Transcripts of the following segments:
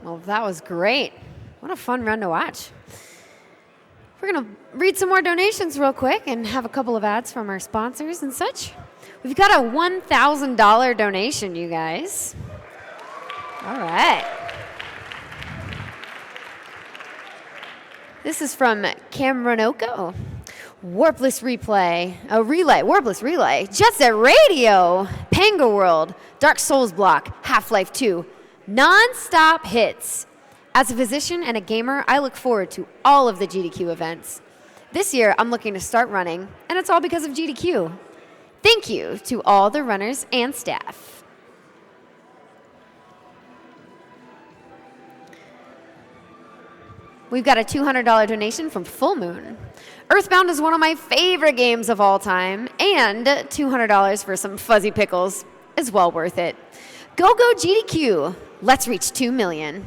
Well, that was great. What a fun run to watch. We're going to read some more donations real quick and have a couple of ads from our sponsors and such. We've got a $1,000 donation, you guys. All right. This is from Cameronoko. Warpless Warpless Relay, Jet Set Radio, Panga World, Dark Souls Block, Half-Life 2, non-stop hits. As a physician and a gamer, I look forward to all of the GDQ events. This year, I'm looking to start running, and it's all because of GDQ. Thank you to all the runners and staff. We've got a $200 donation from Full Moon. Earthbound is one of my favorite games of all time, and $200 for some fuzzy pickles is well worth it. Go GDQ. Let's reach 2 million.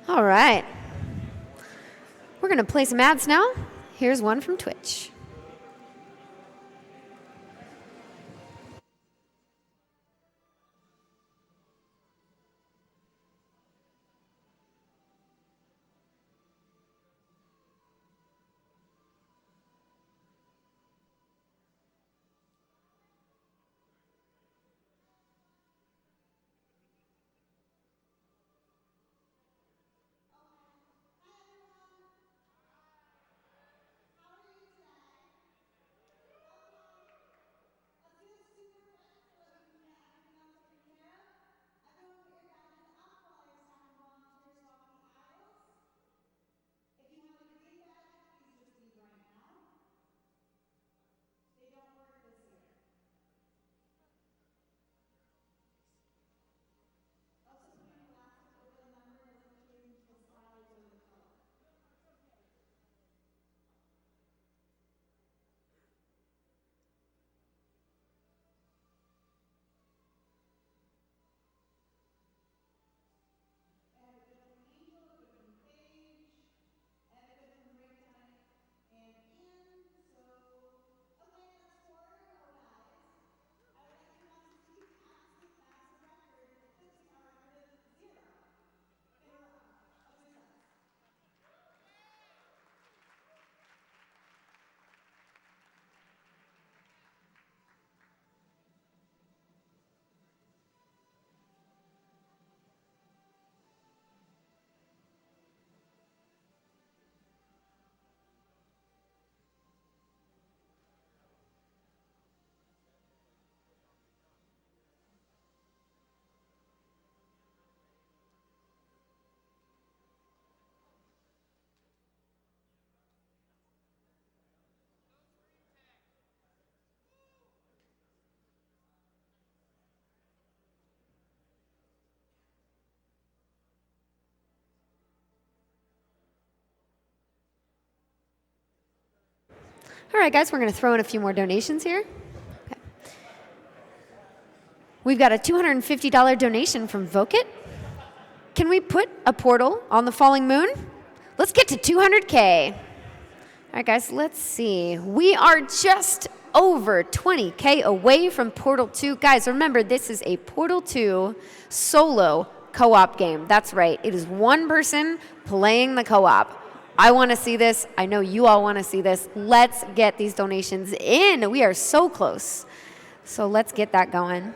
All right. We're going to play some ads now. Here's one from Twitch. All right, guys, we're going to throw in a few more donations here. Okay. We've got a $250 donation from Vokit. Can we put a portal on the falling moon? Let's get to 200K. All right, guys, let's see. We are just over 20K away from Portal 2. Guys, remember, this is a Portal 2 solo co-op game. That's right. It is one person playing the co-op. I want to see this. I know you all want to see this. Let's get these donations in. We are so close. So let's get that going.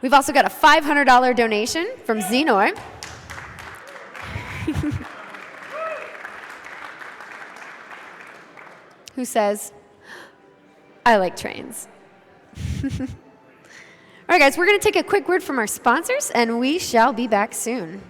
We've also got a $500 donation from Xenor. Who says, I like trains. All right, guys, we're going to take a quick word from our sponsors, and we shall be back soon.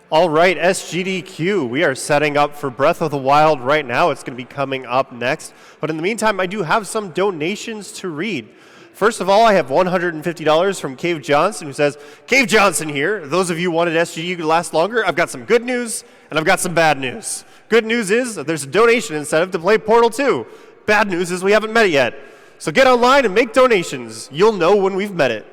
All right, SGDQ, we are setting up for Breath of the Wild right now. It's going to be coming up next. But in the meantime, I do have some donations to read. First of all, I have $150 from Cave Johnson, who says, Cave Johnson here. Those of you who wanted SGDQ to last longer, I've got some good news, and I've got some bad news. Good news is that there's a donation incentive to play Portal 2. Bad news is we haven't met it yet. So get online and make donations. You'll know when we've met it.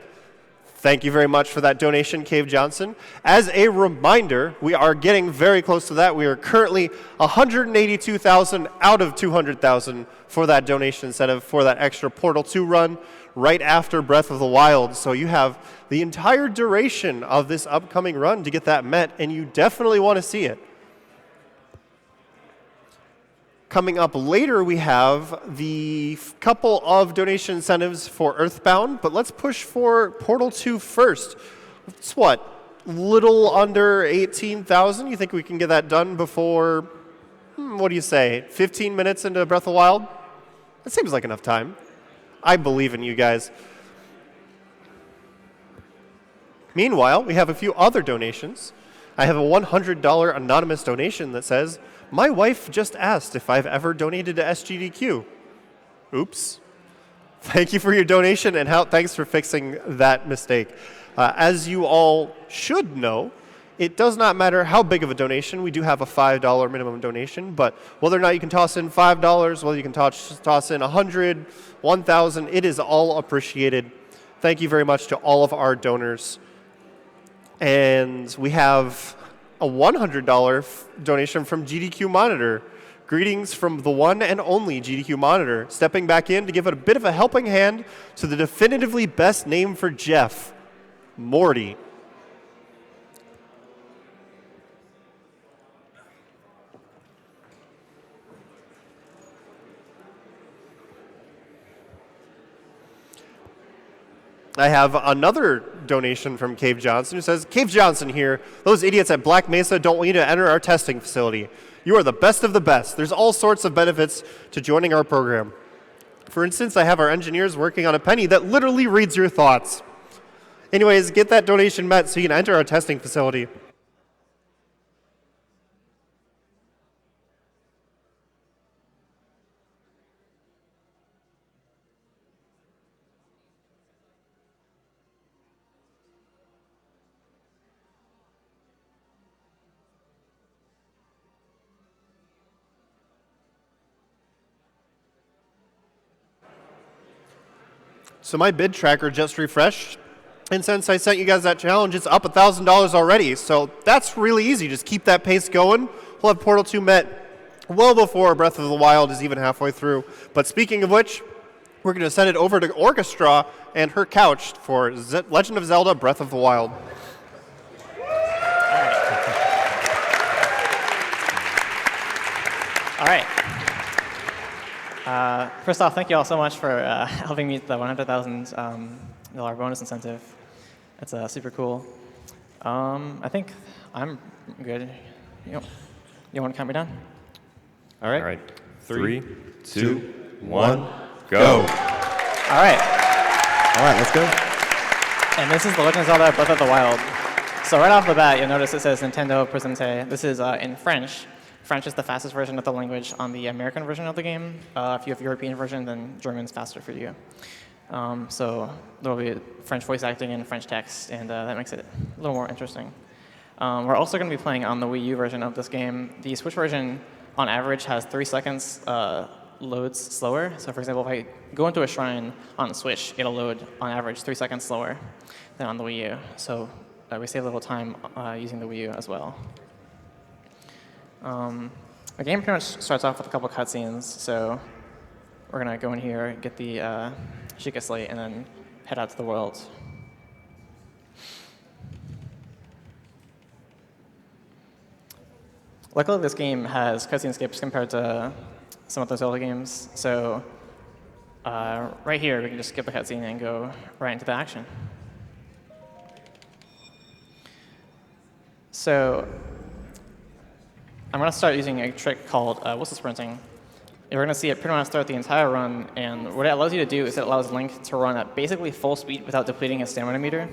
Thank you very much for that donation, Cave Johnson. As a reminder, we are getting very close to that. We are currently 182,000 out of 200,000 for that donation incentive for that extra Portal 2 run right after Breath of the Wild. So you have the entire duration of this upcoming run to get that met, and you definitely want to see it. Coming up later, we have the couple of donation incentives for Earthbound, but let's push for Portal 2 first. It's what, little under 18,000? You think we can get that done before, what do you say, 15 minutes into Breath of the Wild? That seems like enough time. I believe in you guys. Meanwhile, we have a few other donations. I have a $100 anonymous donation that says, my wife just asked if I've ever donated to SGDQ. Oops. Thank you for your donation, and thanks for fixing that mistake. As you all should know, it does not matter how big of a donation. We do have a $5 minimum donation, but whether or not you can toss in $5, whether you can toss in $100, $1,000, it is all appreciated. Thank you very much to all of our donors. And we have a $100 donation from GDQ Monitor. Greetings from the one and only GDQ Monitor, stepping back in to give it a bit of a helping hand to the definitively best name for Jeff, Morty. I have another donation from Cave Johnson who says, Cave Johnson here. Those idiots at Black Mesa don't want you to enter our testing facility. You are the best of the best. There's all sorts of benefits to joining our program. For instance, I have our engineers working on a penny that literally reads your thoughts. Anyways, get that donation met so you can enter our testing facility. So my bid tracker just refreshed, and since I sent you guys that challenge, it's up $1,000 already. So that's really easy. Just keep that pace going. We'll have Portal 2 met well before Breath of the Wild is even halfway through. But speaking of which, we're going to send it over to Orcastraw and her couch for Legend of Zelda Breath of the Wild. All right. First off, thank you all so much for helping meet the $100,000 bonus incentive. That's super cool. I think I'm good. You want to count me down? All right. 3, 2, 1, go. All right. All right, let's go. And this is The Legend of Zelda Breath of the Wild. So right off the bat, you'll notice it says Nintendo Presente. This is in French. French is the fastest version of the language on the American version of the game. If you have European version, then German's faster for you. So there will be French voice acting and French text, and that makes it a little more interesting. We're also going to be playing on the Wii U version of this game. The Switch version, on average, has 3 seconds loads slower. So for example, if I go into a shrine on the Switch, it'll load, on average, 3 seconds slower than on the Wii U. So we save a little time using the Wii U as well. The game pretty much starts off with a couple cutscenes, so we're going to go in here, get the Sheikah Slate, and then head out to the world. Luckily, this game has cutscene skips compared to some of the Zelda games, so right here, we can just skip a cutscene and go right into the action. So I'm going to start using a trick called whistle sprinting. You're going to see it pretty much throughout the entire run, and what it allows you to do is it allows Link to run at basically full speed without depleting his stamina meter.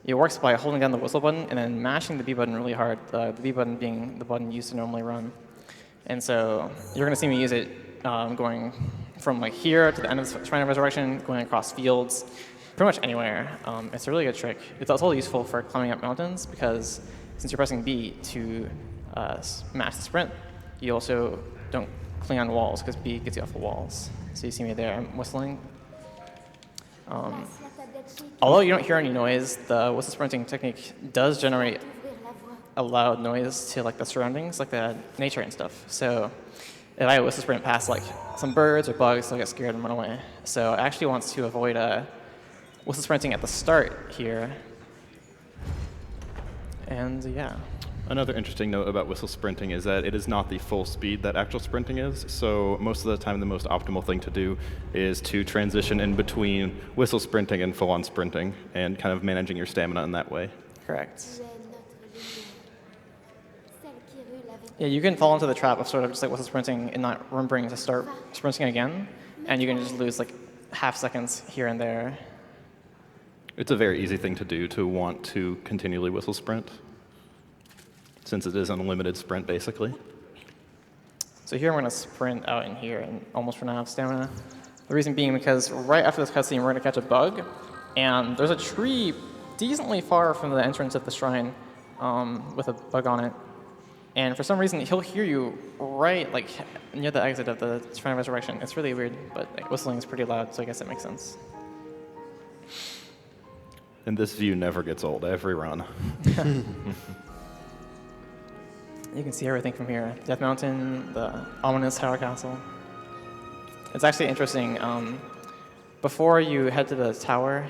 It works by holding down the whistle button and then mashing the B button really hard, the B button being the button used to normally run. And so you're going to see me use it going from like here to the end of the Shrine of Resurrection, going across fields, pretty much anywhere. It's a really good trick. It's also useful for climbing up mountains because since you're pressing B to mash the sprint, you also don't cling on walls because B gets you off the walls. So you see me there, I'm whistling. Although you don't hear any noise, the whistle sprinting technique does generate a loud noise to like the surroundings, like the nature and stuff. So if I whistle sprint past like some birds or bugs, they'll get scared and run away. So it actually wants to avoid whistle sprinting at the start here. And yeah. Another interesting note about whistle sprinting is that it is not the full speed that actual sprinting is. So most of the time, the most optimal thing to do is to transition in between whistle sprinting and full-on sprinting and kind of managing your stamina in that way. Correct. Yeah, you can fall into the trap of sort of just like whistle sprinting and not remembering to start sprinting again, and you can just lose like half seconds here and there. It's a very easy thing to do to want to continually whistle sprint, since it is an unlimited sprint, basically. So here I'm going to sprint out in here and almost run out of stamina. The reason being because right after this cutscene, we're going to catch a bug, and there's a tree decently far from the entrance of the shrine with a bug on it. And for some reason, he'll hear you right like near the exit of the Shrine of Resurrection. It's really weird, but like, whistling is pretty loud, so I guess it makes sense. And this view never gets old, every run. You can see everything from here. Death Mountain, the ominous tower castle. It's actually interesting. Before you head to the tower,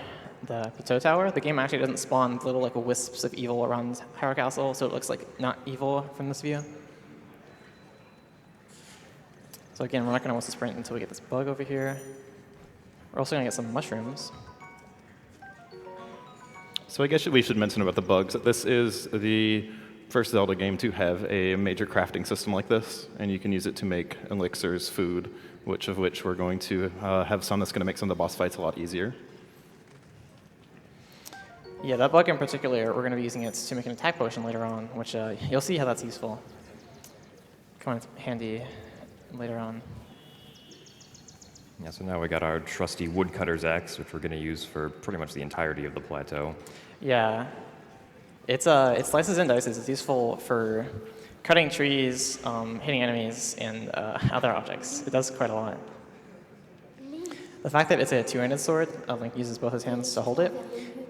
the plateau tower, the game actually doesn't spawn little like wisps of evil around tower castle, so it looks like not evil from this view. So again, we're not going to whistle sprint until we get this bug over here. We're also going to get some mushrooms. So I guess we should mention about the bugs that this is the first Zelda game to have a major crafting system like this, and you can use it to make elixirs, food, which we're going to have some that's going to make some of the boss fights a lot easier. Yeah, that bug in particular, we're going to be using it to make an attack potion later on, which you'll see how that's useful. Come on, it's handy later on. Yeah, so now we got our trusty woodcutter's axe, which we're going to use for pretty much the entirety of the plateau. Yeah, it slices and dices. It's useful for cutting trees, hitting enemies, and other objects. It does quite a lot. The fact that it's a two-handed sword, Link uses both his hands to hold it,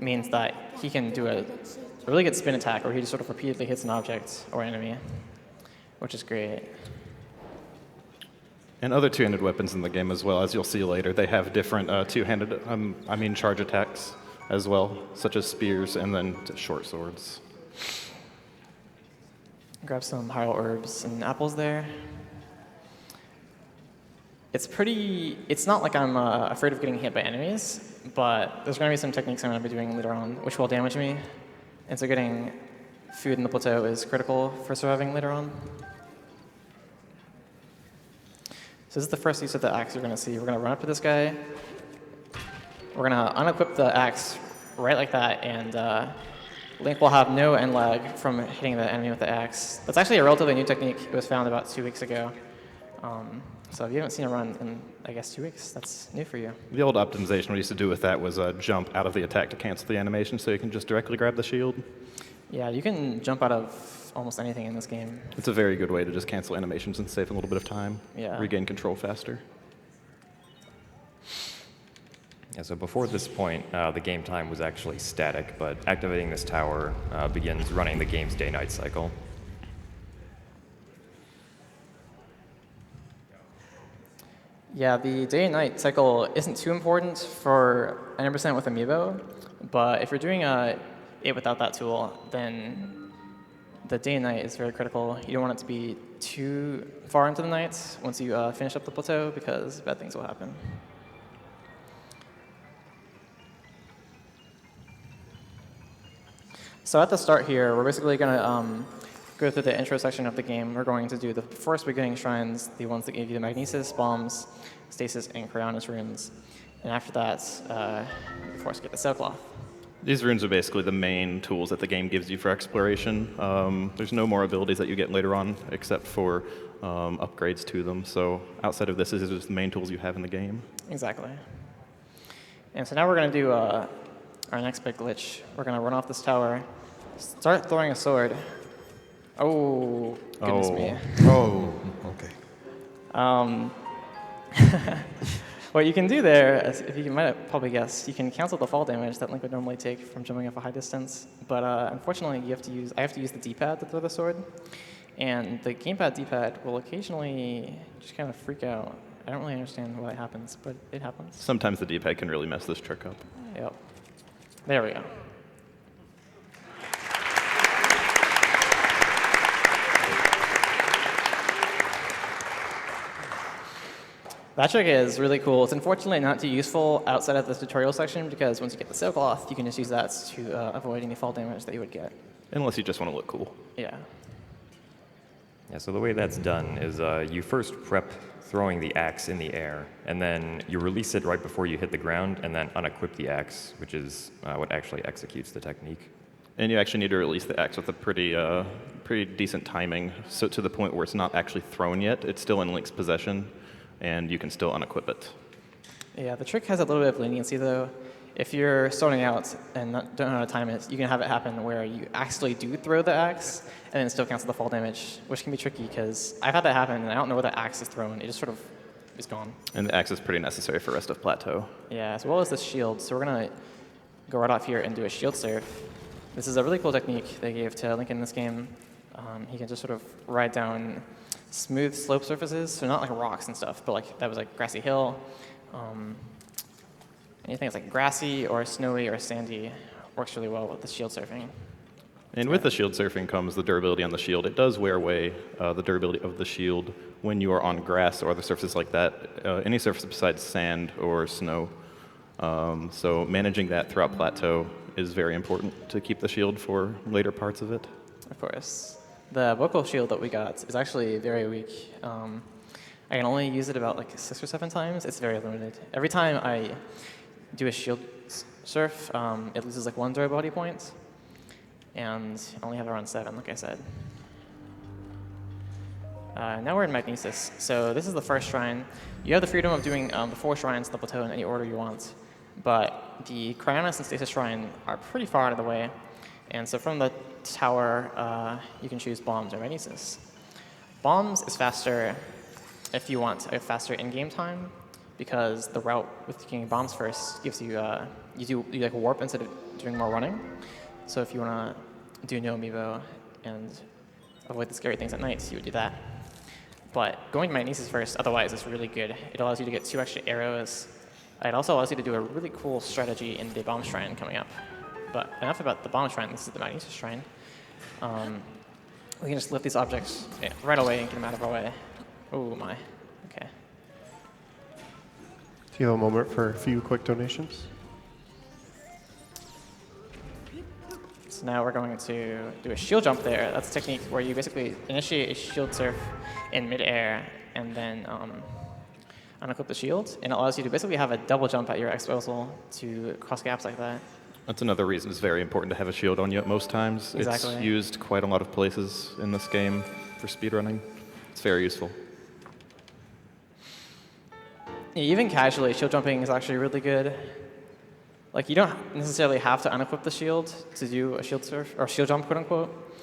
means that he can do a really good spin attack where he just sort of repeatedly hits an object or enemy, which is great. And other two-handed weapons in the game as well, as you'll see later, they have different two-handed, charge attacks as well, such as spears and then short swords. Grab some hyrule herbs and apples there. It's not like I'm afraid of getting hit by enemies, but there's going to be some techniques I'm going to be doing later on which will damage me. And so getting food in the plateau is critical for surviving later on. So this is the first use of the axe you're going to see. We're going to run up to this guy. We're going to unequip the axe right like that, and Link will have no end lag from hitting the enemy with the axe. That's actually a relatively new technique. It was found about 2 weeks ago. So if you haven't seen it run in, I guess, 2 weeks, that's new for you. The old optimization we used to do with that was jump out of the attack to cancel the animation, so you can just directly grab the shield. Yeah, you can jump out of almost anything in this game. It's a very good way to just cancel animations and save a little bit of time. Yeah. Regain control faster. Yeah, so before this point, the game time was actually static, but activating this tower begins running the game's day-night cycle. Yeah, the day and night cycle isn't too important for 100% with Amiibo, but if you're doing it without that tool, then the day and night is very critical. You don't want it to be too far into the night once you finish up the plateau, because bad things will happen. So at the start here, we're basically going to go through the intro section of the game. We're going to do the first beginning shrines, the ones that give you the Magnesis, Bombs, Stasis, and Cryonis runes. And after that, of course, get the Sailcloth. These runes are basically the main tools that the game gives you for exploration. There's no more abilities that you get later on except for upgrades to them. So outside of this, these are just the main tools you have in the game. Exactly. And so now we're going to do our next big glitch. We're going to run off this tower, start throwing a sword. Oh, goodness me. Oh, okay. What you can do there, if you might have probably guessed, you can cancel the fall damage that Link would normally take from jumping off a high distance. But unfortunately, I have to use the D-pad to throw the sword. And the gamepad D-pad will occasionally just kind of freak out. I don't really understand why it happens, but it happens. Sometimes the D-pad can really mess this trick up. Yep. There we go. That trick is really cool. It's unfortunately not too useful outside of this tutorial section because once you get the sailcloth, you can just use that to avoid any fall damage that you would get. Unless you just want to look cool. Yeah. Yeah, so the way that's done is you first prep throwing the axe in the air, and then you release it right before you hit the ground, and then unequip the axe, which is what actually executes the technique. And you actually need to release the axe with a pretty decent timing, so to the point where it's not actually thrown yet. It's still in Link's possession, and you can still unequip it. Yeah, the trick has a little bit of leniency, though. If you're starting out and don't know how to time it, you can have it happen where you actually do throw the axe and then still cancel the fall damage, which can be tricky because I've had that happen and I don't know where the axe is thrown. It just sort of is gone. And the axe is pretty necessary for rest of plateau. Yeah, as well as this shield. So we're going to go right off here and do a shield surf. This is a really cool technique they gave to Link in this game. He can just sort of ride down smooth slope surfaces, so not like rocks and stuff, but like that was like grassy hill. Anything that's like grassy or snowy or sandy works really well with the shield surfing. And with the shield surfing comes the durability on the shield. It does wear away the durability of the shield when you are on grass or other surfaces like that, any surface besides sand or snow. So managing that throughout plateau is very important to keep the shield for later parts of it. Of course. The vocal shield that we got is actually very weak. I can only use it about like 6 or 7 times. It's very limited. Every time I do a shield surf, it loses like 1 durability point, and I only have around 7, like I said. Now we're in Magnesis. So this is the first shrine. You have the freedom of doing the 4 shrines on the plateau in any order you want, but the Cryonis and Stasis shrine are pretty far out of the way, and so from the tower, you can choose Bombs or Magnesis. Bombs is faster if you want a faster in-game time, because the route with taking bombs first gives you, you like warp instead of doing more running. So if you want to do no amiibo and avoid the scary things at night, you would do that. But going to Magnesis first, otherwise, is really good. It allows you to get 2 extra arrows. It also allows you to do a really cool strategy in the Bomb Shrine coming up. But enough about the Bomb Shrine, this is the Magnesis Shrine. We can just lift these objects right away and get them out of our way. Oh my, okay. Do you have a moment for a few quick donations? So now we're going to do a shield jump there. That's a technique where you basically initiate a shield surf in midair and then unequip the shield. And it allows you to basically have a double jump at your disposal to cross gaps like that. That's another reason it's very important to have a shield on you at most times. Exactly. It's used quite a lot of places in this game for speedrunning. It's very useful. Yeah, even casually, shield jumping is actually really good. Like, you don't necessarily have to unequip the shield to do a shield surf, or shield jump, quote unquote.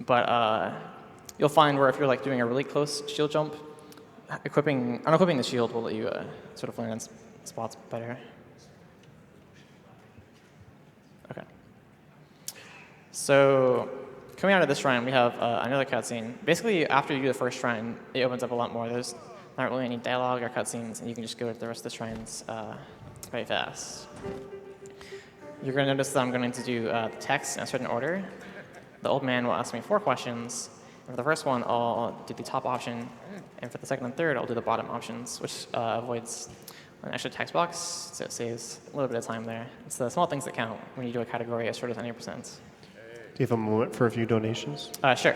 But you'll find where if you're like doing a really close shield jump, unequipping the shield will let you sort of land in spots better. Okay. So coming out of this shrine, we have another cutscene. Basically, after you do the first shrine, it opens up a lot more. There's not really any dialogue or cutscenes, and you can just go to the rest of the shrines very fast. You're going to notice that I'm going to do the text in a certain order. The old man will ask me 4 questions. And for the first one, I'll do the top option, and for the second and third, I'll do the bottom options, which avoids an extra text box, so it saves a little bit of time there. It's the small things that count when you do a category as short as 90%. Do you have a moment for a few donations? Sure.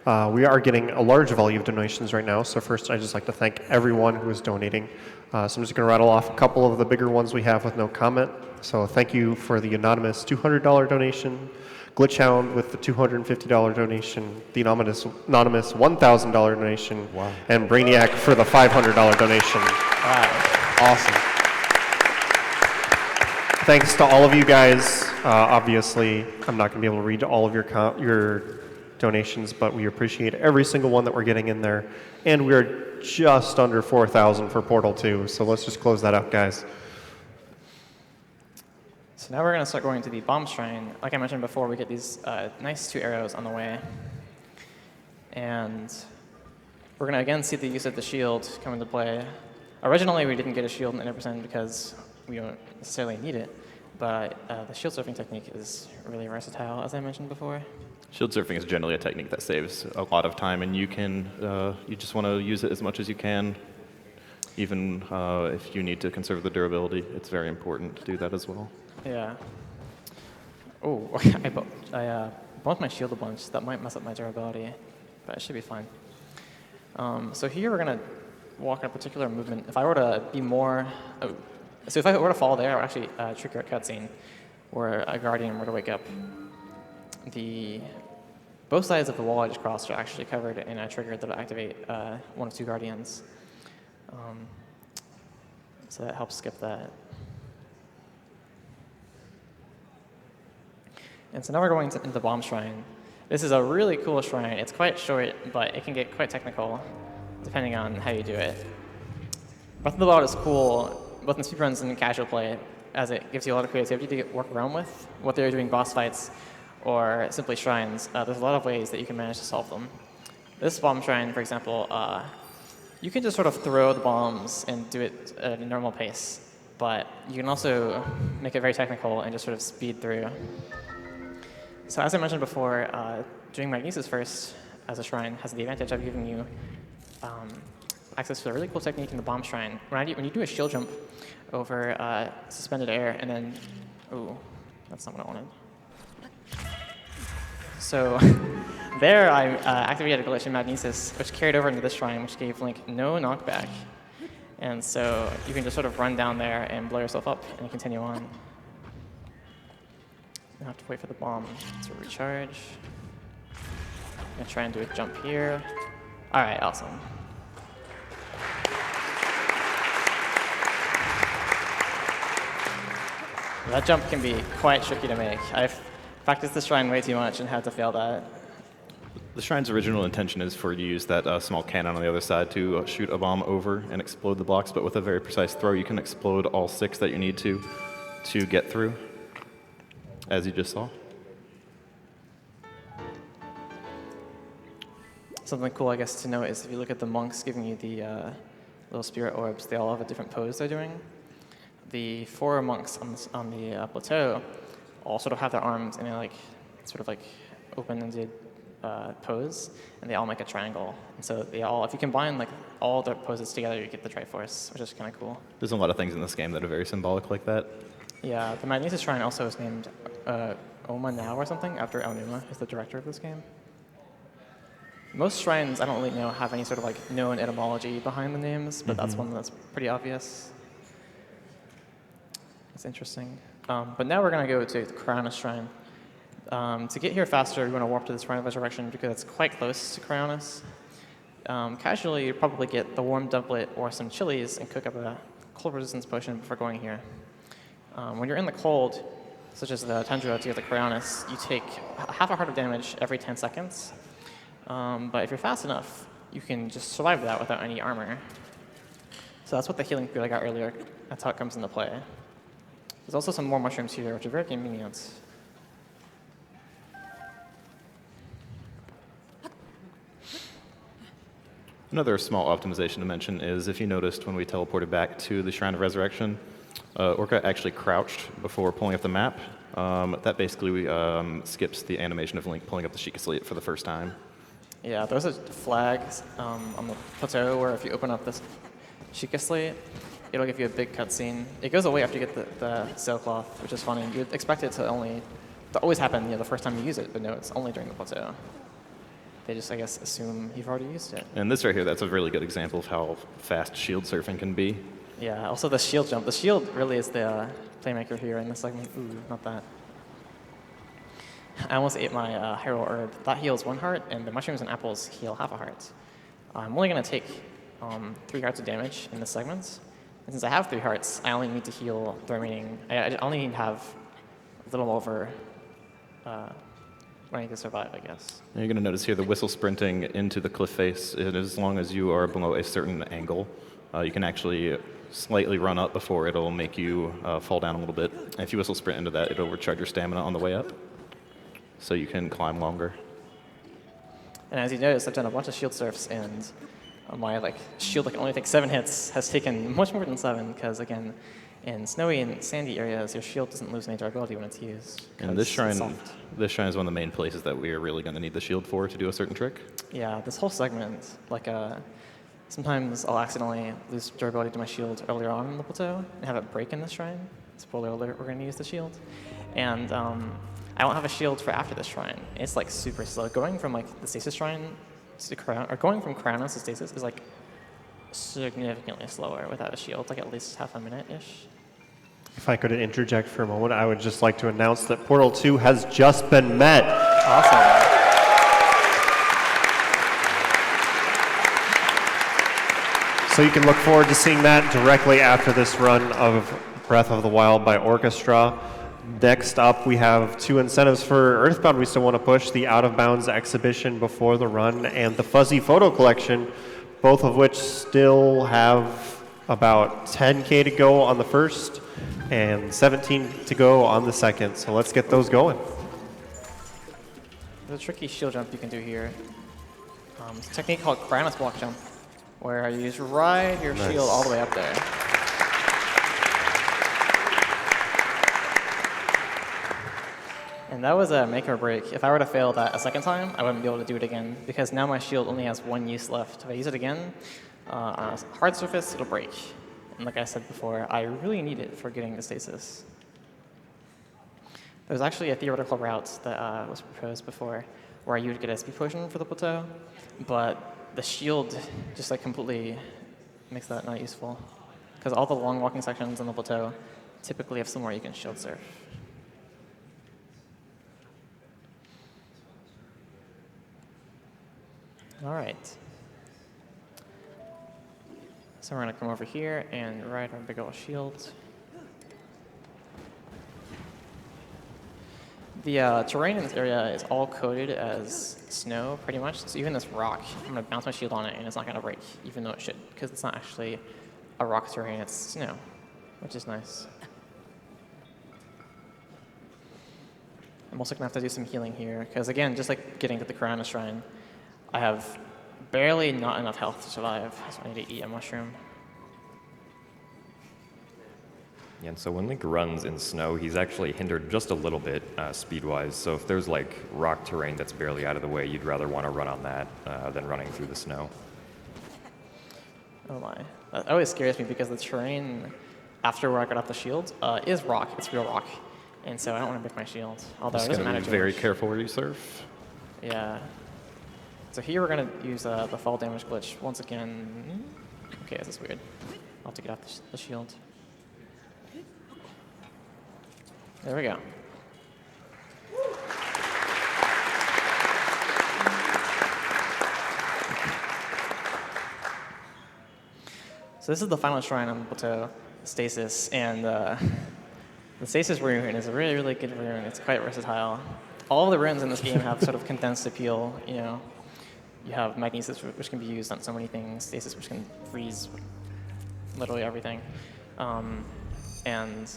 We are getting a large volume of donations right now, so first I'd just like to thank everyone who is donating. So I'm just going to rattle off a couple of the bigger ones we have with no comment. So thank you for the anonymous $200 donation, Glitchhound with the $250 donation, the anonymous $1,000 donation, Wow. and Brainiac for the $500 donation. Awesome. Thanks to all of you guys. Obviously, I'm not going to be able to read all of your donations, but we appreciate every single one that we're getting in there. And we're just under 4,000 for Portal 2, so let's just close that up, guys. So now we're going to start going to the bomb shrine. Like I mentioned before, we get these nice 2 arrows on the way. And we're going to again see the use of the shield come into play. Originally, we didn't get a shield in Ender% because we don't necessarily need it. But the shield surfing technique is really versatile, as I mentioned before. Shield surfing is generally a technique that saves a lot of time, and you just want to use it as much as you can. Even if you need to conserve the durability, it's very important to do that as well. Yeah. Oh, I bumped my shield a bunch. That might mess up my durability, but it should be fine. So here we're going to walk in a particular movement. If I were to be more... so if I were to fall there, I would actually trigger a cutscene where a guardian were to wake up. Both sides of the wall I just crossed are actually covered in a trigger that will activate one of 2 guardians. So that helps skip that. And so now we're going into the bomb shrine. This is a really cool shrine. It's quite short, but it can get quite technical depending on how you do it. Breath of the Wild is cool, both in speedruns and in casual play, as it gives you a lot of creativity to work around with, whether you're doing boss fights or simply shrines. There's a lot of ways that you can manage to solve them. This bomb shrine, for example, you can just sort of throw the bombs and do it at a normal pace, but you can also make it very technical and just sort of speed through. So as I mentioned before, doing Magnesis first as a shrine has the advantage of giving you access to a really cool technique in the bomb shrine. When you do a shield jump over suspended air and then, ooh, that's not what I wanted. So there I activated a glitch in Magnesis, which carried over into this shrine, which gave Link no knockback. And so you can just sort of run down there and blow yourself up and continue on. You have to wait for the bomb to recharge. I'm going to try and do a jump here. All right, awesome. That jump can be quite tricky to make. I've practiced this shrine way too much and had to fail that. The shrine's original intention is for you to use that small cannon on the other side to shoot a bomb over and explode the blocks, but with a very precise throw, you can explode all 6 that you need to get through, as you just saw. Something cool, I guess, to note is if you look at the monks giving you the little spirit orbs, they all have a different pose they're doing. The 4 monks on the plateau all sort of have their arms in a sort of open-ended pose, and they all make a triangle. And so they all, if you combine all their poses together, you get the Triforce, which is kind of cool. There's a lot of things in this game that are very symbolic like that. Yeah, the Magnesis Shrine also is named Oma Now or something, after Aonuma, who's the director of this game. Most shrines, I don't really know, have any sort of known etymology behind the names, but that's one that's pretty obvious. It's interesting. But now we're going to go to the Cryonis Shrine. To get here faster, we want to warp to the Shrine of Resurrection because it's quite close to Cryonis. Casually, you'd probably get the warm doublet or some chilies and cook up a cold resistance potion before going here. When you're in the cold, such as the Tundra to get the Cryonis, you take half a heart of damage every 10 seconds. But if you're fast enough, you can just survive that without any armor. So that's what the healing food I got earlier, that's how it comes into play. There's also some more mushrooms here, which are very convenient. Another small optimization to mention is if you noticed when we teleported back to the Shrine of Resurrection, Orca actually crouched before pulling up the map. That basically skips the animation of Link pulling up the Sheikah Slate for the first time. Yeah, there's a flag on the plateau where if you open up this Sheikah Slate, it'll give you a big cutscene. It goes away after you get the sailcloth, which is funny. You'd expect it to always happen the first time you use it, but no, it's only during the plateau. they just, I guess, assume you've already used it. And this right here, that's a really good example of how fast shield surfing can be. Yeah, also the shield jump. The shield really is the playmaker here in this segment. Ooh, not that. I almost ate my hyrule herb. That heals 1 heart, and the mushrooms and apples heal half a heart. I'm only going to take 3 hearts of damage in this segment. And since I have 3 hearts, I only need to heal the remaining. I only need to have a little over what I need to survive, I guess. And you're going to notice here the whistle sprinting into the cliff face. And as long as you are below a certain angle, you can actually slightly run up before it'll make you fall down a little bit. And if you whistle sprint into that, it'll recharge your stamina on the way up, so you can climb longer. And as you notice, I've done a bunch of shield surfs, and my shield that can only take 7 hits has taken much more than 7, because again, in snowy and sandy areas, your shield doesn't lose any durability when it's used. And this shrine is one of the main places that we are really going to need the shield for to do a certain trick. Yeah, this whole segment, sometimes I'll accidentally lose durability to my shield earlier on in the plateau and have it break in this shrine. Spoiler alert, we're going to use the shield. And I won't have a shield for after this shrine. It's super slow. Going from the stasis shrine to crown, or going from crownos to stasis is significantly slower without a shield, at least half a minute-ish. If I could interject for a moment, I would just like to announce that Portal 2 has just been met. Awesome. So you can look forward to seeing that directly after this run of Breath of the Wild by Orcastraw. Next up, we have 2 incentives for Earthbound we still want to push, the Out of Bounds exhibition before the run and the Fuzzy Photo Collection, both of which still have about 10K to go on the first and 17 to go on the second. So let's get those going. There's a tricky shield jump you can do here. It's a technique called Cryonis block jump, where you just ride your shield all the way up there. And that was a make or break. If I were to fail that a second time, I wouldn't be able to do it again, because now my shield only has 1 use left. If I use it again, on a hard surface, it'll break. And like I said before, I really need it for getting to stasis. There's actually a theoretical route that was proposed before, where you would get a speed potion for the plateau, but the shield just completely makes that not useful, because all the long walking sections on the plateau typically have somewhere you can shield surf. All right. So we're going to come over here and ride our big old shield. The terrain in this area is all coated as snow, pretty much. So even this rock, I'm going to bounce my shield on it, and it's not going to break, even though it should, because it's not actually a rock terrain, it's snow, which is nice. I'm also going to have to do some healing here, because again, just like getting to the Cryonis Shrine, I have barely not enough health to survive, so I need to eat a mushroom. Yeah, and so when Link runs in snow, he's actually hindered just a little bit speed-wise. So if there's rock terrain that's barely out of the way, you'd rather want to run on that than running through the snow. Oh my. That always scares me, because the terrain after where I got off the shield is rock. It's real rock. And so I don't want to break my shield. Although it doesn't matter too much. Very careful where you surf. Yeah. So here we're going to use the fall damage glitch once again. Okay, this is weird. I'll have to get off the shield. There we go. So this is the final shrine on the plateau, Stasis, and the Stasis rune is a really, really good rune. It's quite versatile. All of the runes in this game have sort of condensed appeal, You have Magnesis, which can be used on so many things, Stasis, which can freeze literally everything. And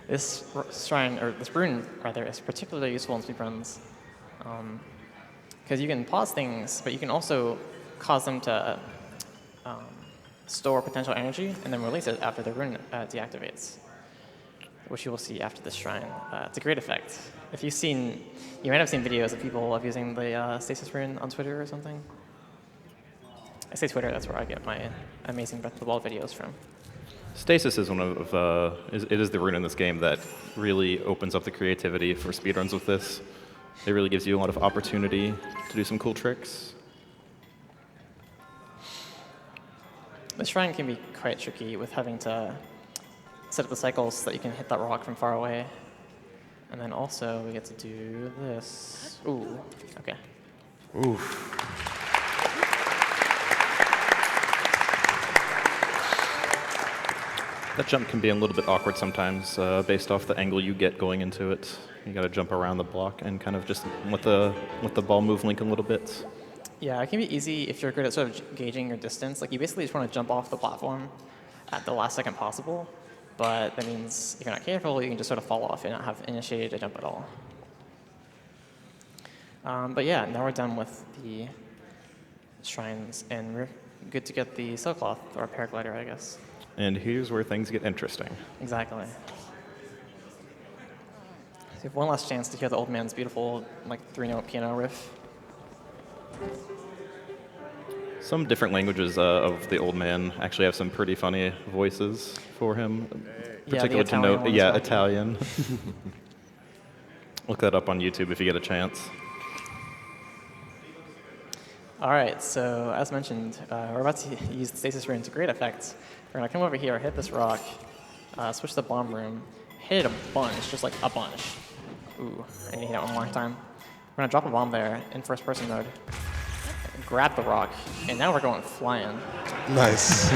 this shrine, or this rune, rather, is particularly useful in speedruns, because you can pause things, but you can also cause them to store potential energy and then release it after the rune deactivates, which you will see after this shrine. It's a great effect. If you've seen, you might have seen videos of people abusing the Stasis rune on Twitter or something. I say Twitter, that's where I get my amazing Breath of the Wild videos from. Stasis is one of, it is the rune in this game that really opens up the creativity for speedruns with this. It really gives you a lot of opportunity to do some cool tricks. This shrine can be quite tricky with having to set up the cycles so that you can hit that rock from far away. And then also we get to do this. Ooh, okay. Oof. That jump can be a little bit awkward sometimes, based off the angle you get going into it. You got to jump around the block and kind of just let the ball move link a little bit. Yeah, it can be easy if you're good at sort of gauging your distance. Like you basically just want to jump off the platform at the last second possible, but that means if you're not careful, you can just sort of fall off and not have initiated a jump at all. But yeah, now we're done with the shrines, and we're good to get the sailcloth, or paraglider, I guess. And here's where things get interesting. Exactly. So you have one last chance to hear the old man's beautiful, like, 3-note piano riff. Some different languages of the old man actually have some pretty funny voices for him. Particular to note, yeah, Italian. Look that up on YouTube if you get a chance. All right, so as mentioned, we're about to use the stasis rune to great effect. We're gonna come over here, hit this rock, switch the bomb room, hit it a bunch, just like a bunch. Ooh, I need to hit it one more time. We're gonna drop a bomb there in first person mode, grab the rock, and now we're going flying. Nice.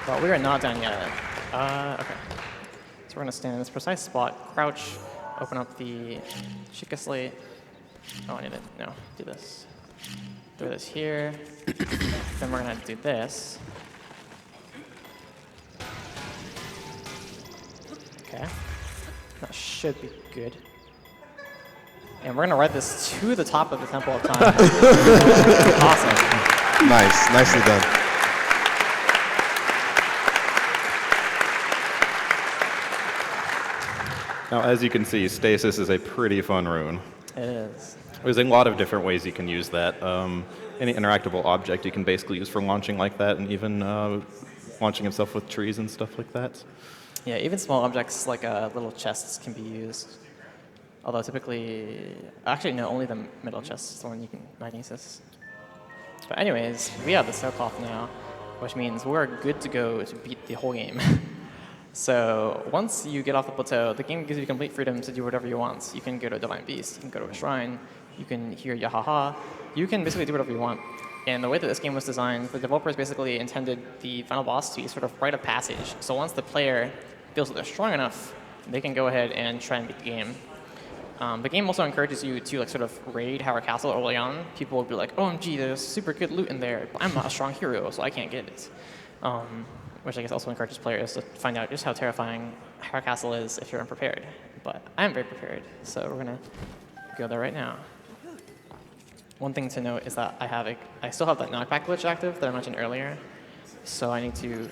But we are not done yet. Okay. So we're gonna stand in this precise spot, crouch, open up the Chica slate. Oh, I need it. No, do this. Do this here. Then we're gonna do this. Okay. That should be good. And we're gonna ride this to the top of the Temple of Time. Awesome. Nice. Nicely done. Now, as you can see, stasis is a pretty fun rune. It is. There's a lot of different ways you can use that. Any interactable object you can basically use for launching like that, and even launching himself with trees and stuff like that. Yeah, even small objects like little chests can be used. Although typically, actually no, only the middle chest is the one you can magnesis. But anyways, we have the sailcloth now, which means we're good to go to beat the whole game. So once you get off the plateau, the game gives you complete freedom to do whatever you want. You can go to a Divine Beast, you can go to a shrine, you can hear Yahaha, you can basically do whatever you want. And the way that this game was designed, the developers basically intended the final boss to be sort of rite of passage. So once the player feels that they're strong enough, they can go ahead and try and beat the game. The game also encourages you to sort of raid Howard Castle early on. People will be like, OMG, there's super good loot in there, but I'm not a strong hero, so I can't get it. Which I guess also encourages players to find out just how terrifying Howard Castle is if you're unprepared. But I'm very prepared, so we're gonna go there right now. One thing to note is that I still have that knockback glitch active that I mentioned earlier, so I need to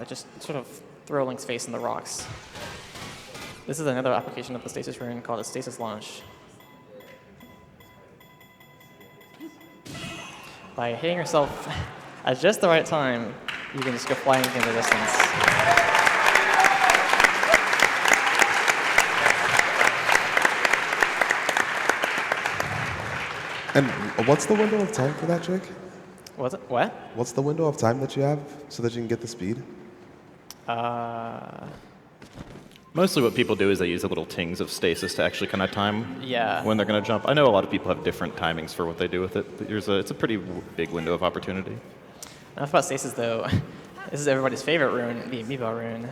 just sort of throw Link's face in the rocks. This is another application of the stasis rune called a stasis launch. By hitting yourself at just the right time, you can just go flying in the distance. And what's the window of time for that trick? What's it? What? What's the window of time that you have so that you can get the speed? Mostly what people do is they use the little tings of stasis to actually kind of time Yeah. when they're going to jump. I know a lot of people have different timings for what they do with it. It's a pretty big window of opportunity. Enough about stasis, though. This is everybody's favorite rune, the amiibo rune.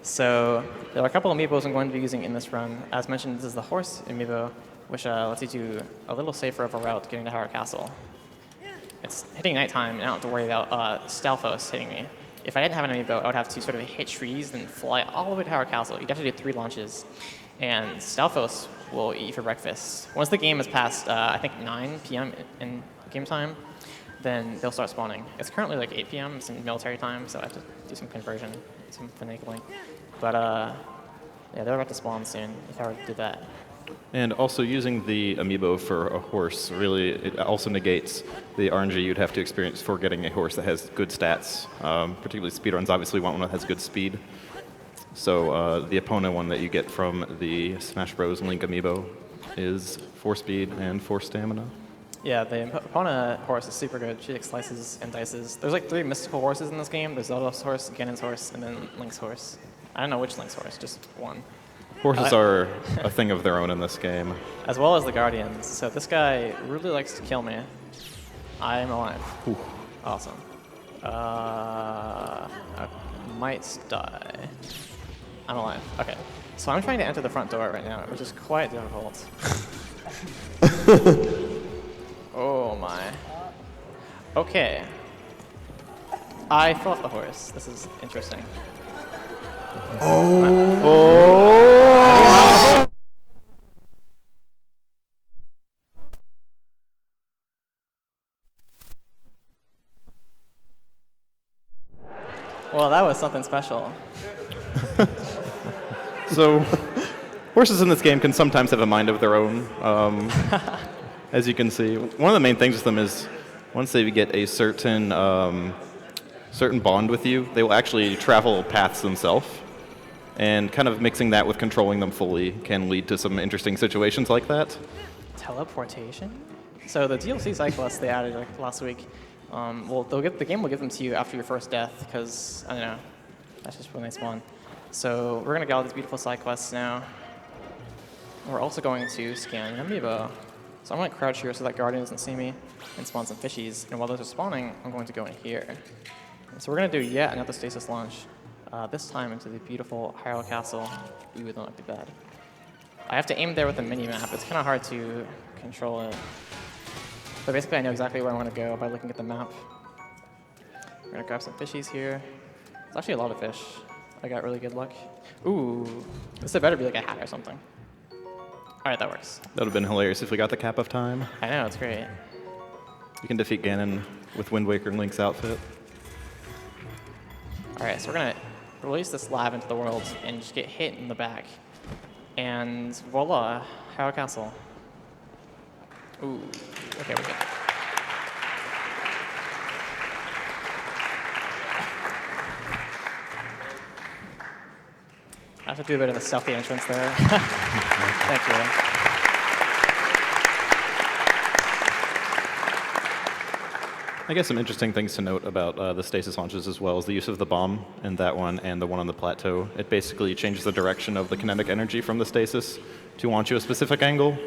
So there are a couple of amiibos I'm going to be using in this run. As mentioned, this is the horse amiibo, which lets you do a little safer of a route getting to Howard Castle. It's hitting nighttime, and I don't have to worry about Stalfos hitting me. If I didn't have an amiibo, I would have to sort of hit trees and fly all the way to Howard Castle. You'd have to do 3 launches, and Stalfos will eat you for breakfast. Once the game is past, I think 9 p.m. in game time, then they'll start spawning. It's currently like 8 p.m. It's in military time, so I have to do some conversion, some finagling. But yeah, they're about to spawn soon if I were to do that. And also using the amiibo for a horse, really, it also negates the RNG you'd have to experience for getting a horse that has good stats. Particularly speedruns obviously want one that has good speed. So the opponent one that you get from the Smash Bros. Link amiibo is 4 speed and 4 stamina. Yeah, the opponent horse is super good. She like slices and dices. There's like 3 mystical horses in this game. There's Zelda's horse, Ganon's horse, and then Link's horse. I don't know which Link's horse, just one. Horses are a thing of their own in this game. As well as the Guardians. So this guy really likes to kill me. I am alive. Ooh. Awesome. I might die. I'm alive. Okay. So I'm trying to enter the front door right now, which is quite difficult. Oh my. Okay. I fell off the horse. This is interesting. Well, that was something special. So horses in this game can sometimes have a mind of their own. As you can see, one of the main things with them is once they get a certain bond with you, they will actually travel paths themselves. And kind of mixing that with controlling them fully can lead to some interesting situations like that. Teleportation? So the DLC cyclists they added like last week, the game will give them to you after your first death because, I don't know, that's just when they spawn. So we're going to get all these beautiful side quests now. We're also going to scan an amiibo. So I'm going to crouch here so that Guardian doesn't see me and spawn some fishies. And while those are spawning, I'm going to go in here. And so we're going to do yet another stasis launch, this time into the beautiful Hyrule Castle. Ooh, that might be bad. I have to aim there with a mini-map. It's kind of hard to control it. But basically, I know exactly where I want to go by looking at the map. We're going to grab some fishies here. There's actually a lot of fish. I got really good luck. Ooh, this had better be like a hat or something. All right, that works. That would have been hilarious if we got the cap of time. I know, it's great. You can defeat Ganon with Wind Waker and Link's outfit. All right, so we're going to release this lab into the world and just get hit in the back. And voila, Hyrule Castle. Ooh, okay, we're good. I have to do a bit of a stealthy entrance there. Thank you. I guess some interesting things to note about the stasis launches as well is the use of the bomb in that one and the one on the plateau. It basically changes the direction of the kinetic energy from the stasis to launch you a specific angle.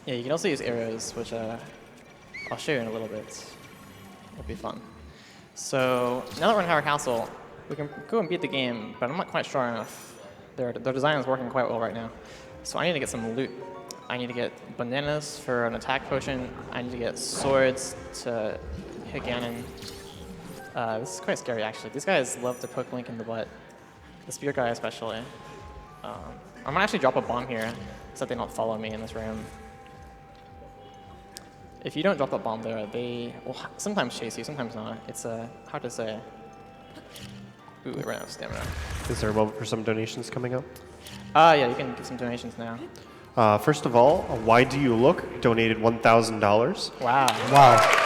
Yeah, you can also use arrows, which I'll show you in a little bit. It'll be fun. So now that we're in Hyrule Castle, we can go and beat the game, but I'm not quite sure enough. Their design is working quite well right now. So I need to get some loot. I need to get bananas for an attack potion. I need to get swords to hit Ganon. This is quite scary, actually. These guys love to poke Link in the butt. The spear guy especially. I'm gonna actually drop a bomb here so that they don't follow me in this room. If you don't drop a bomb there, they will sometimes chase you, sometimes not. It's hard to say. Ooh, we ran out of stamina. Is there a moment for some donations coming up? Yeah, you can give some donations now. First of all, Why Do You Look donated $1,000. Wow. Wow.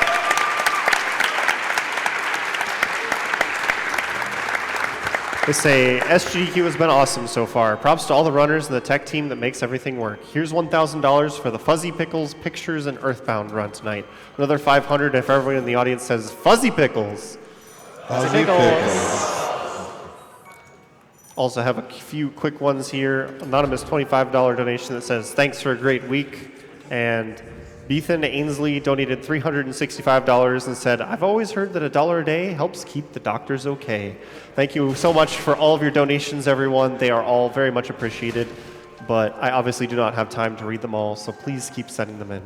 They say, SGDQ has been awesome so far. Props to all the runners and the tech team that makes everything work. Here's $1,000 for the Fuzzy Pickles Pictures and Earthbound run tonight. Another $500 if everyone in the audience says Fuzzy Pickles. Fuzzy Pickles. Also have a few quick ones here. Anonymous $25 donation that says, thanks for a great week. And Ethan Ainsley donated $365 and said, I've always heard that $1 a day helps keep the doctors okay. Thank you so much for all of your donations, everyone. They are all very much appreciated, but I obviously do not have time to read them all, so please keep sending them in.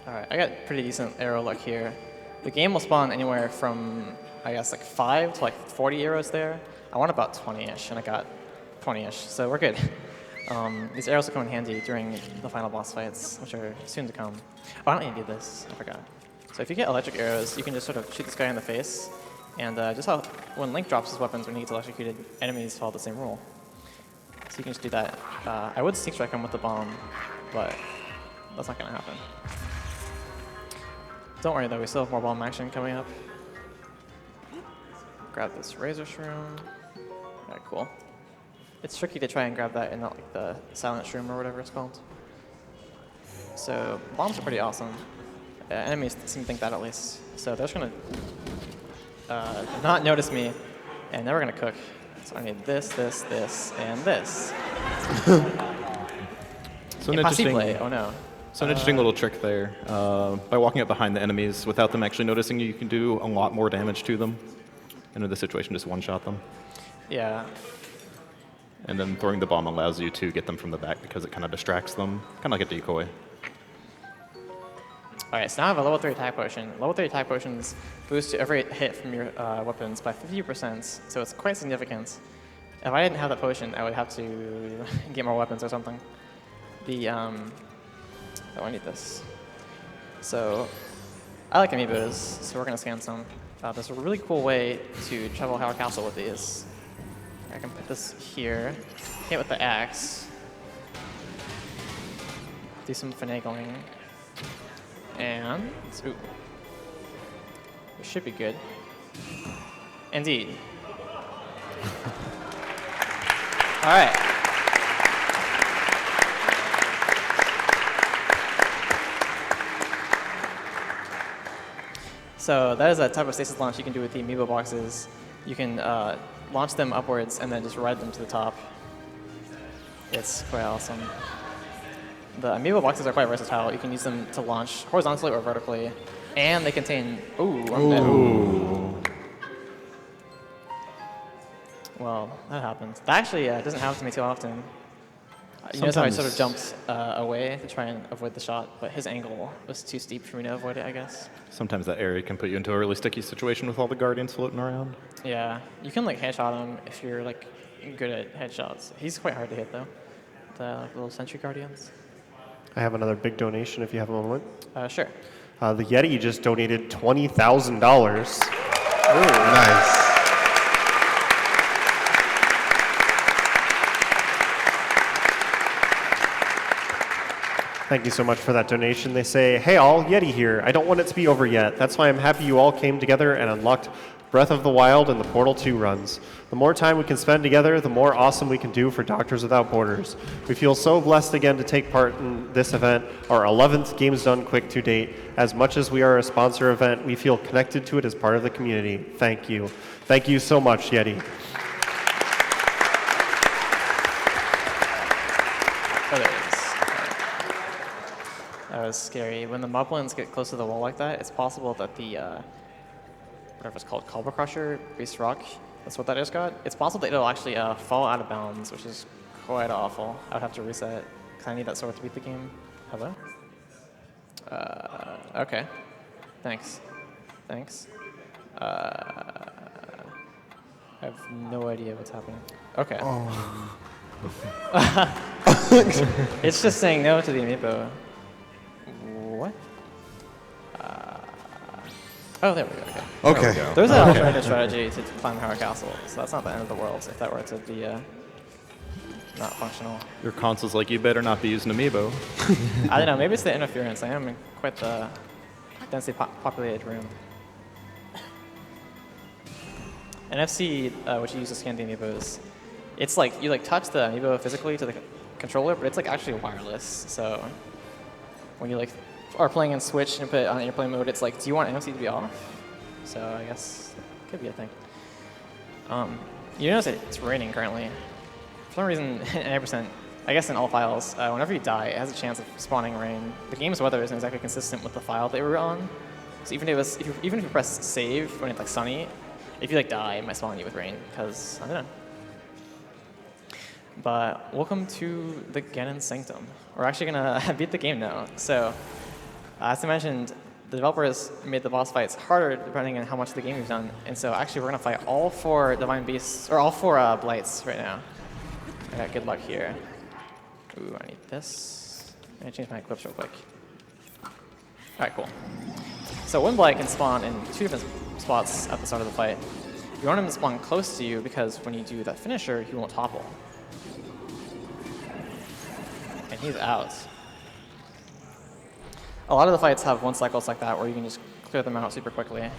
All right, I got pretty decent arrow luck here. The game will spawn anywhere from, I guess, like 5 to like 40 arrows there. I want about 20-ish, and I got 20-ish, so we're good. These arrows will come in handy during the final boss fights, which are soon to come. Oh, I don't need to do this. I forgot. So if you get electric arrows, you can just sort of shoot this guy in the face, and just how when Link drops his weapons when he gets electrocuted, enemies follow the same rule. So you can just do that. I would sneak strike him with the bomb, but that's not going to happen. Don't worry, though. We still have more bomb action coming up. Grab this razor shroom. Okay, cool. It's tricky to try and grab that in like the silent room or whatever it's called. So bombs are pretty awesome. Enemies seem to think that at least. So they're just gonna not notice me, and then we're gonna cook. So I need this, this, this, and this. So an interesting, Oh no. so an interesting little trick there. By walking up behind the enemies without them actually noticing you can do a lot more damage to them. And in this situation, just one-shot them. Yeah. And then throwing the bomb allows you to get them from the back because it kind of distracts them, kind of like a decoy. All right, so now I have a level 3 attack potion. Level 3 attack potions boost every hit from your weapons by 50%, so it's quite significant. If I didn't have that potion, I would have to get more weapons or something. Oh, I need this. So I like amiibos, so we're gonna scan some. There's a really cool way to travel Howard Castle with these. I can put this here, hit with the axe, do some finagling, and ooh, it should be good. Indeed. All right. So that is a type of stasis launch you can do with the amiibo boxes. You can launch them upwards and then just ride them to the top. It's quite awesome. The amiibo boxes are quite versatile. You can use them to launch horizontally or vertically, and they contain. Ooh, I'm dead. Well, that happens. That actually doesn't happen to me too often. You notice how I sort of jumped away to try and avoid the shot, but his angle was too steep for me to avoid it, I guess. Sometimes that area can put you into a really sticky situation with all the guardians floating around. Yeah, you can like headshot him if you're like good at headshots. He's quite hard to hit though. The like, little sentry guardians. I have another big donation if you have a moment. Sure. The Yeti just donated $20,000. Nice. Thank you so much for that donation. They say, hey all, Yeti here. I don't want it to be over yet. That's why I'm happy you all came together and unlocked Breath of the Wild and the Portal 2 runs. The more time we can spend together, the more awesome we can do for Doctors Without Borders. We feel so blessed again to take part in this event, our 11th Games Done Quick to date. As much as we are a sponsor event, we feel connected to it as part of the community. Thank you. Thank you so much, Yeti. Oh, there it is. That was scary. When the moblins get close to the wall like that, it's possible that the, whatever it's called, Culver Crusher, Beast Rock, that's what that is got. It's possible that it'll actually fall out of bounds, which is quite awful. I would have to reset, because I need that sword to beat the game. Hello? Okay. Thanks. Thanks. I have no idea what's happening. Okay. Oh. It's just saying no to the amiibo. What? Oh, there we go. Okay. Okay. There's an alternative strategy to climb Howard Castle, so that's not the end of the world if that were to be not functional. Your console's like, you better not be using Amiibo. I don't know, maybe it's the interference. I am in quite the densely populated room. NFC, which you use to scan the amiibos, it's like you like touch the amiibo physically to the controller, but it's like actually wireless. So when you like are playing in Switch and put it on airplane mode, it's like, do you want NFC to be off? So I guess it could be a thing. You notice it's raining currently. For some reason, in 90%, I guess in all files, whenever you die, it has a chance of spawning rain. The game's weather isn't exactly consistent with the file they were on. So even if you press save when it's like sunny, if you like die, it might spawn you with rain, because I don't know. But welcome to the Ganon Sanctum. We're actually gonna beat the game now. So, as I mentioned, the developers made the boss fights harder depending on how much of the game you've done. And so actually we're gonna fight all 4 Divine Beasts, or all 4 Blights right now. I got good luck here. Ooh, I need this. I'm gonna change my equips real quick. All right, cool. So one Blight can spawn in 2 different spots at the start of the fight. You want him to spawn close to you because when you do that finisher, he won't topple. And he's out. A lot of the fights have 1 cycles like that where you can just clear them out super quickly. I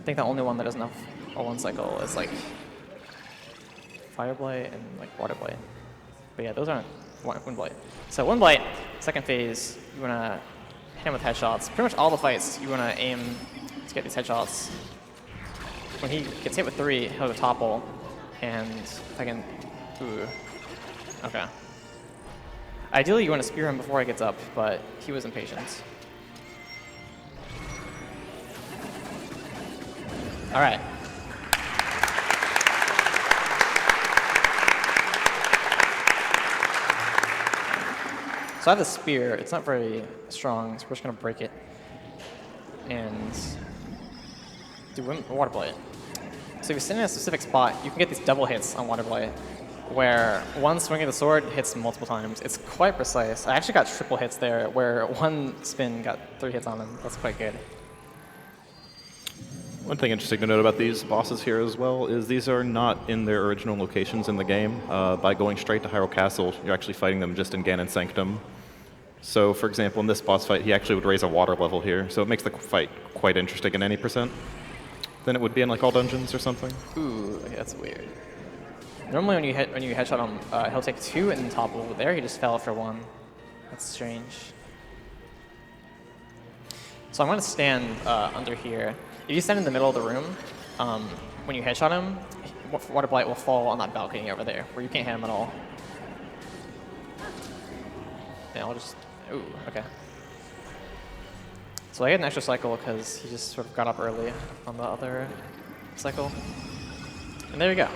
think the only one that doesn't have a 1 cycle is like Fire Blight and like Water Blight. But yeah, those aren't Wind Blight. So Wind Blight, second phase, you want to hit him with headshots. Pretty much all the fights, you want to aim to get these headshots. When he gets hit with 3, he'll go topple. And if I can, ooh, okay. Ideally, you want to spear him before he gets up, but he was impatient. All right. So I have a spear. It's not very strong, so we're just going to break it and do Water Blight. So if you're sitting in a specific spot, you can get these double hits on Water Blight, where one swing of the sword hits multiple times. It's quite precise. I actually got triple hits there, where one spin got 3 hits on them. That's quite good. One thing interesting to note about these bosses here as well is these are not in their original locations in the game. By going straight to Hyrule Castle, you're actually fighting them just in Ganon's Sanctum. So, for example, in this boss fight, he actually would raise a water level here, so it makes the fight quite interesting in any percent than it would be in like all dungeons or something. Ooh, okay, that's weird. Normally, when you headshot him, he'll take 2 and then topple. There, he just fell for 1. That's strange. So I'm going to stand under here. If you stand in the middle of the room, when you headshot him, Water Blight will fall on that balcony over there, where you can't hit him at all. And I'll just, ooh, okay. So I get an extra cycle because he just sort of got up early on the other cycle. And there we go.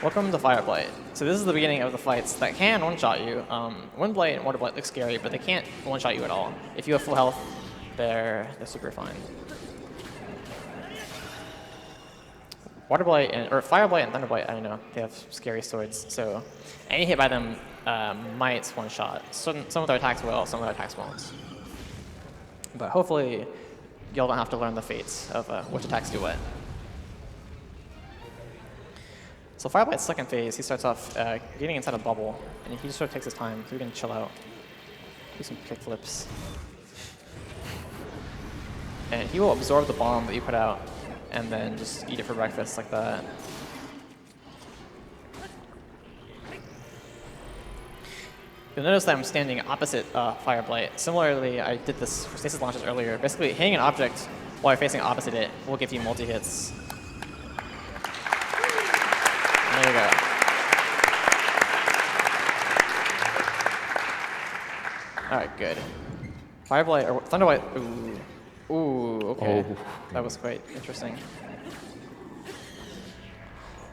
Welcome to Fire Blight. So this is the beginning of the fights that can one-shot you. Wind Blight and Water Blight look scary, but they can't one-shot you at all. If you have full health, they're super fine. Water Blight or Fire Blight and Thunder Blight, I don't know, they have scary swords. So any hit by them might one-shot. Some of their attacks will, some of their attacks won't. But hopefully, y'all don't have to learn the fates of which attacks do what. So Fire Blight's second phase, he starts off getting inside a bubble, and he just sort of takes his time, so he can chill out, do some kick flips. And he will absorb the bomb that you put out, and then just eat it for breakfast like that. You'll notice that I'm standing opposite Fire Blight. Similarly, I did this for stasis launches earlier. Basically, hitting an object while you're facing opposite it will give you multi-hits. There you go. All right, good. Fire Blight or Thunder Blight. Ooh. Ooh, okay. Oh. That was quite interesting.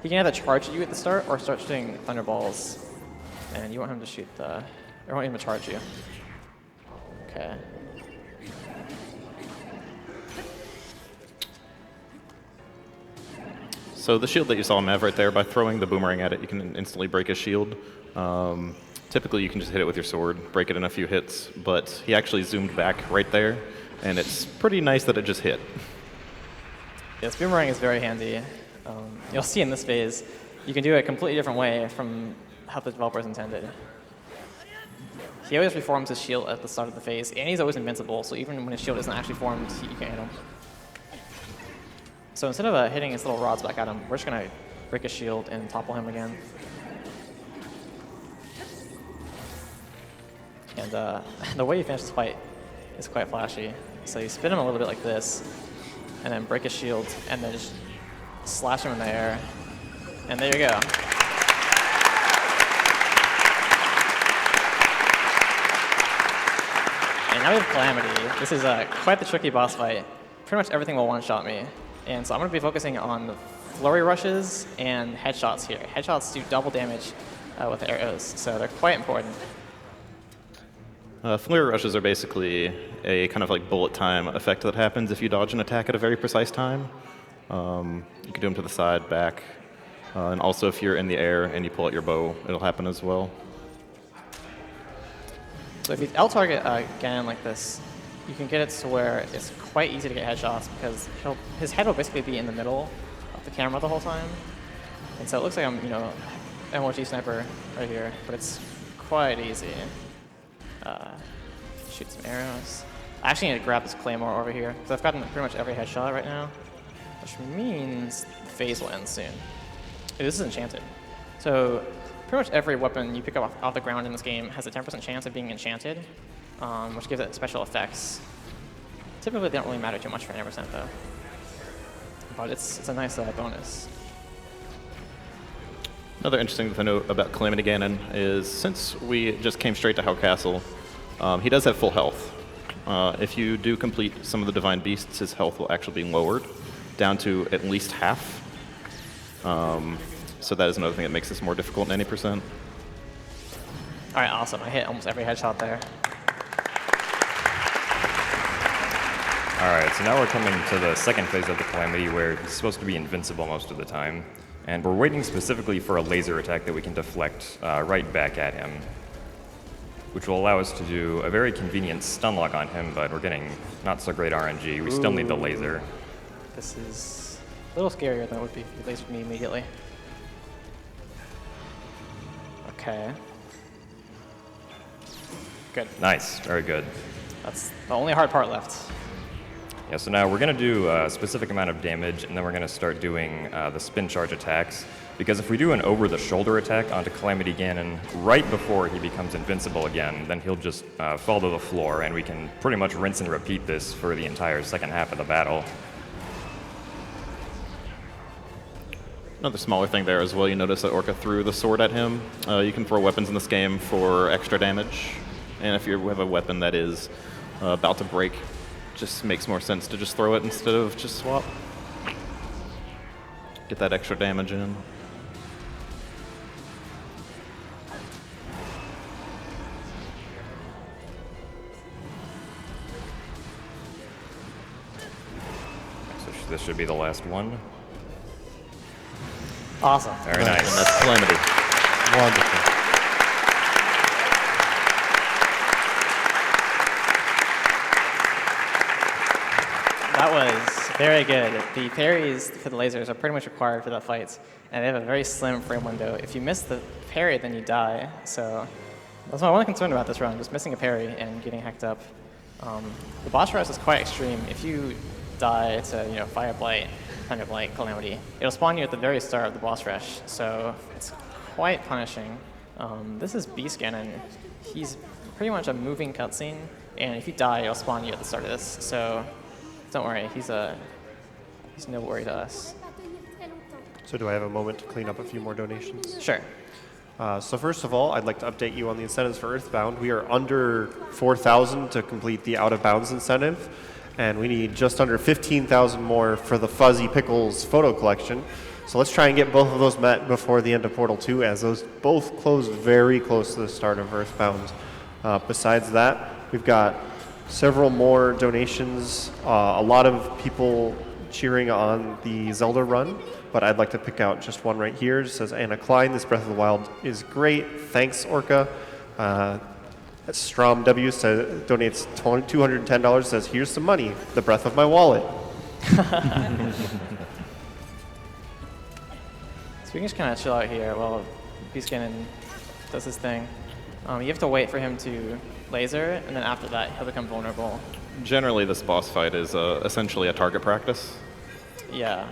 He can either charge at you at the start or start shooting thunderballs. And you want him to shoot or you want him to charge you. Okay. So the shield that you saw him have right there, by throwing the boomerang at it, you can instantly break his shield. Typically, you can just hit it with your sword, break it in a few hits, but he actually zoomed back right there, and it's pretty nice that it just hit. Yes, boomerang is very handy. You'll see in this phase, you can do it a completely different way from how the developers intended. He always reforms his shield at the start of the phase, and he's always invincible, so even when his shield isn't actually formed, you can't hit him. So instead of hitting his little rods back at him, we're just going to break his shield and topple him again. And the way you finish this fight is quite flashy. So you spin him a little bit like this, and then break his shield, and then just slash him in the air. And there you go. And now we have Calamity. This is quite the tricky boss fight. Pretty much everything will one-shot me. And so I'm going to be focusing on the flurry rushes and headshots here. Headshots do double damage with arrows, so they're quite important. Flurry rushes are basically a kind of like bullet time effect that happens if you dodge an attack at a very precise time. You can do them to the side, back, and also if you're in the air and you pull out your bow, it'll happen as well. So if you L-target Ganon like this, you can get it to where it's quite easy to get headshots because his head will basically be in the middle of the camera the whole time. And so it looks like I'm, MLG sniper right here, but it's quite easy. Shoot some arrows. I actually need to grab this claymore over here, because I've gotten pretty much every headshot right now, which means the phase will end soon. Hey, this is enchanted. So pretty much every weapon you pick up off the ground in this game has a 10% chance of being enchanted, which gives it special effects. Typically, they don't really matter too much for 10% though. But it's a nice bonus. Another interesting thing to note about Calamity Ganon is since we just came straight to Hell Castle, he does have full health. If you do complete some of the Divine Beasts, his health will actually be lowered down to at least half. So that is another thing that makes this more difficult than any percent. All right, awesome. I hit almost every headshot there. All right, so now we're coming to the second phase of the Calamity where he's supposed to be invincible most of the time. And we're waiting specifically for a laser attack that we can deflect right back at him, which will allow us to do a very convenient stun lock on him, but we're getting not so great RNG. We still need the laser. This is a little scarier than it would be if you lasered me immediately. Okay. Good. Nice, very good. That's the only hard part left. Yeah, so now we're going to do a specific amount of damage, and then we're going to start doing the spin charge attacks. Because if we do an over-the-shoulder attack onto Calamity Ganon right before he becomes invincible again, then he'll just fall to the floor, and we can pretty much rinse and repeat this for the entire second half of the battle. Another smaller thing there as well, you notice that Orca threw the sword at him. You can throw weapons in this game for extra damage. And if you have a weapon that is about to break, just makes more sense to just throw it instead of just swap. Get that extra damage in. So this should be the last one. Awesome. Very nice. And that's Calamity. Wonderful. That was very good. The parries for the lasers are pretty much required for the fights, and they have a very slim frame window. If you miss the parry, then you die. So that's my one concern about this run, just missing a parry and getting hacked up. The boss rush is quite extreme. If you die to Fire Blight, Thunder Blight, Calamity, it'll spawn you at the very start of the boss rush, so it's quite punishing. This is Beast Ganon. He's pretty much a moving cutscene, and if you die, it'll spawn you at the start of this. So don't worry, he's no worry to us. So do I have a moment to clean up a few more donations? Sure. So first of all, I'd like to update you on the incentives for Earthbound. We are under 4,000 to complete the out of bounds incentive, and we need just under 15,000 more for the Fuzzy Pickles photo collection. So let's try and get both of those met before the end of Portal 2, as those both close very close to the start of Earthbound. Besides that, we've got several more donations, a lot of people cheering on the Zelda run, but I'd like to pick out just one right here. It says, Anna Klein, this Breath of the Wild is great. Thanks, Orca. Strom W donates $210, says, here's some money, the breath of my wallet. So we can just kind of chill out here while Beast Ganon does his thing. You have to wait for him to laser, and then after that, he'll become vulnerable. Generally, this boss fight is essentially a target practice. Yeah.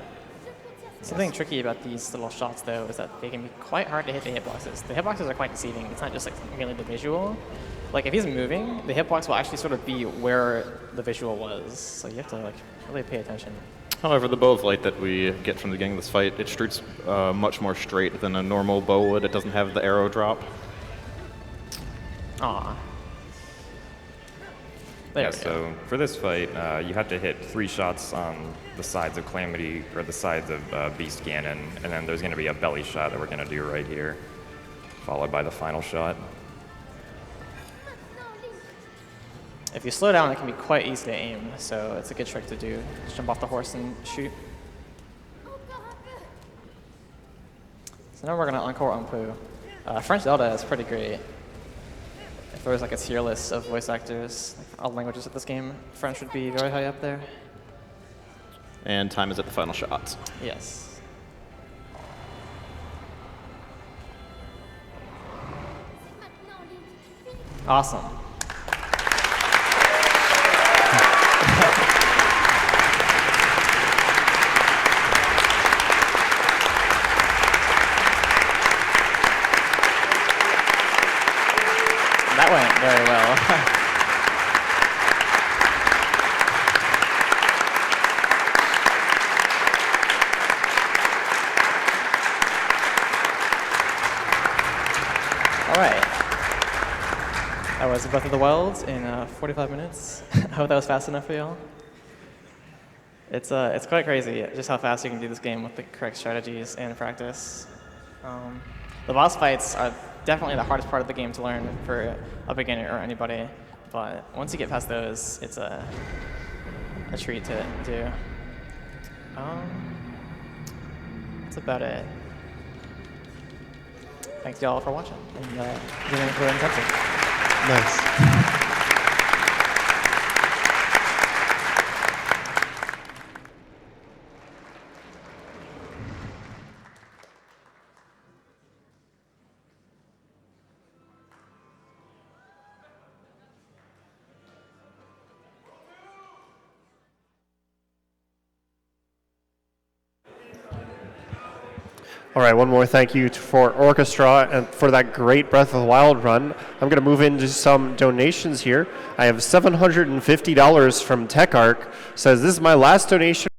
Something tricky about these little shots, though, is that they can be quite hard to hit the hitboxes. The hitboxes are quite deceiving. It's not just merely the visual. Like, if he's moving, the hitbox will actually sort of be where the visual was. So you have to really pay attention. However, the bow of light that we get from the beginning of this fight, it shoots much more straight than a normal bow would. It doesn't have the arrow drop. Aw. Yeah, so for this fight, you have to hit 3 shots on the sides of Calamity, or the sides of Beast Ganon, and then there's going to be a belly shot that we're going to do right here, followed by the final shot. If you slow down, it can be quite easy to aim, so it's a good trick to do. Just jump off the horse and shoot. So now we're going to encore Umpu. French Zelda is pretty great. If there was a tier list of voice actors, all languages of this game, French would be very high up there. And time is at the final shot. Yes. Awesome. That went very well. All right. That was Breath of the Wild in 45 minutes. I hope that was fast enough for y'all. It's quite crazy just how fast you can do this game with the correct strategies and practice. The boss fights are definitely the hardest part of the game to learn for a beginner or anybody, but once you get past those, it's a treat to do. That's about it. Thanks y'all for watching and giving it for intensive. Nice. All right, one more thank you for Orcastraw and for that great Breath of the Wild run. I'm going to move into some donations here. I have $750 from TechArc. Says, this is my last donation